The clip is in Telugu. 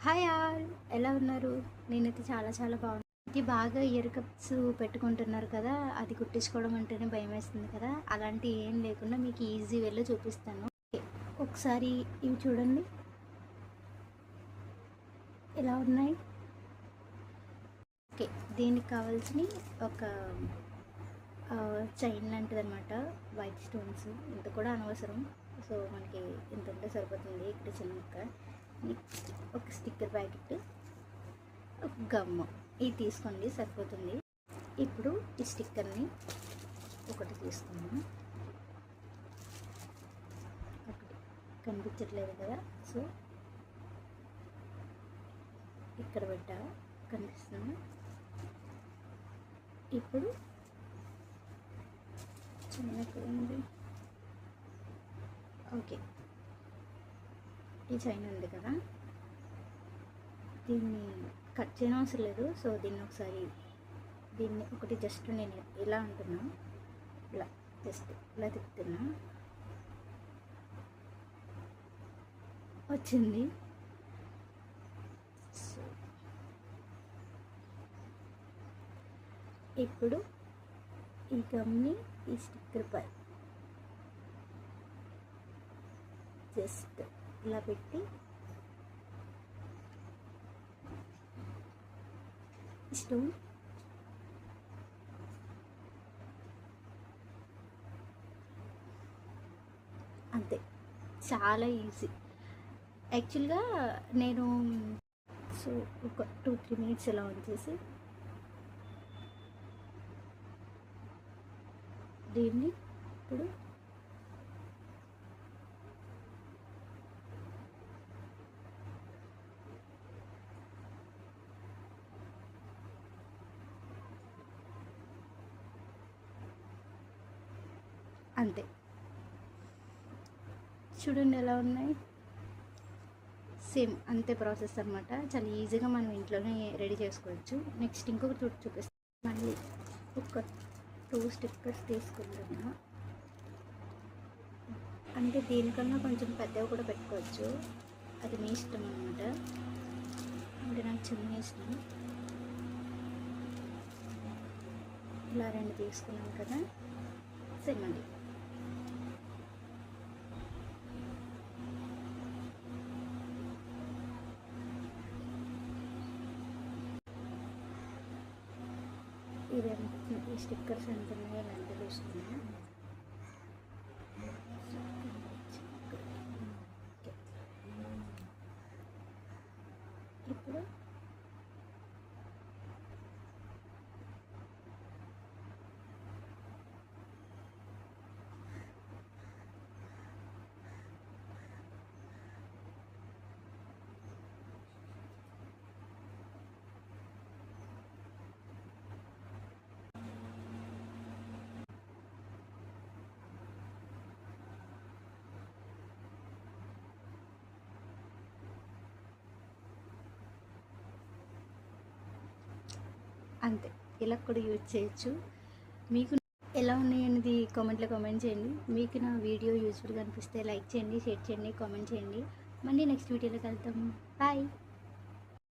హాయ్ ఆల్, ఎలా ఉన్నారు? నేనైతే చాలా బాగున్నాను. ఇది బాగా ఇయర్ కప్స్ పెట్టుకుంటున్నారు కదా, అది కుట్టించుకోవడం అంటేనే భయం వేస్తుంది కదా. అలాంటి ఏం లేకుండా మీకు ఈజీ వేలో చూపిస్తాను. ఒకసారి ఇవి చూడండి ఎలా ఉన్నాయి. ఓకే, దీనికి కావాల్సిన ఒక చైన్ లాంటిది అనమాట. వైట్ స్టోన్స్ ఇంత కూడా అనవసరం. సో మనకి ఇంత ఉంటే సరిపోతుంది. ఇక్కడ చిన్న నెక్స్ట్ ఒక స్టిక్కర్ ప్యాకెట్, ఒక గమ్, ఇది తీసుకోండి సరిపోతుంది. ఇప్పుడు ఈ స్టిక్కర్ని ఒకటి తీసుకున్నాను. ఒకటి కనిపించట్లేదు కదా, సో ఇక్కడ పెట్టా, కనిపిస్తుంది. ఇప్పుడు చిన్నగా ఉంది. ఓకే, ఈ చైన్ ఉంది కదా, దీన్ని కట్ చేయడం అవసరం లేదు. సో దీన్ని ఒకసారి ఒకటి జస్ట్ నేను ఇలా అంటున్నా, ఇలా జస్ట్ ఇలా తిప్పుతున్నా, వచ్చింది. సో ఇప్పుడు ఈ గమ్ని ఈ స్టిక్కర్ పై జస్ట్ ఇలా పెట్టి స్టోన్ అంతే, చాలా ఈజీ. యాక్చువల్గా నేను సో ఒక 2-3 మినిట్స్ ఇలా ఉంచేసి దీన్ని ఇప్పుడు అంతే, చూడండి ఎలా ఉన్నాయి. సేమ్ అంతే ప్రాసెస్ అనమాట. చాలా ఈజీగా మనం ఇంట్లోనే రెడీ చేసుకోవచ్చు. నెక్స్ట్ ఇంకొకటి చూపిస్తాను. మళ్ళీ ఒక 2 స్టిక్కర్స్ తీసుకుంటున్నా. అంటే దీనికన్నా కొంచెం పెద్దవి కూడా పెట్టుకోవచ్చు, అది మీ ఇష్టం అనమాట. అంటే నాకు చిన్న ఇష్టం. ఇలా 2 తీసుకున్నాం కదా, సేమ్ అండి. ఈ స్టిక్కర్స్ ఎంత ఉన్నాయో ఎంత చూసుకున్నా. ఇప్పుడు అంతే, ఇలా కూడా యూజ్ చేయొచ్చు. మీకు ఎలా ఉన్నాయి అనేది కామెంట్లో కామెంట్ చేయండి. మీకు నా వీడియో యూజ్ఫుల్గా అనిపిస్తే లైక్ చేయండి, షేర్ చేయండి, కామెంట్ చేయండి. మళ్ళీ నెక్స్ట్ వీడియోలో కలుద్దాము. బాయ్.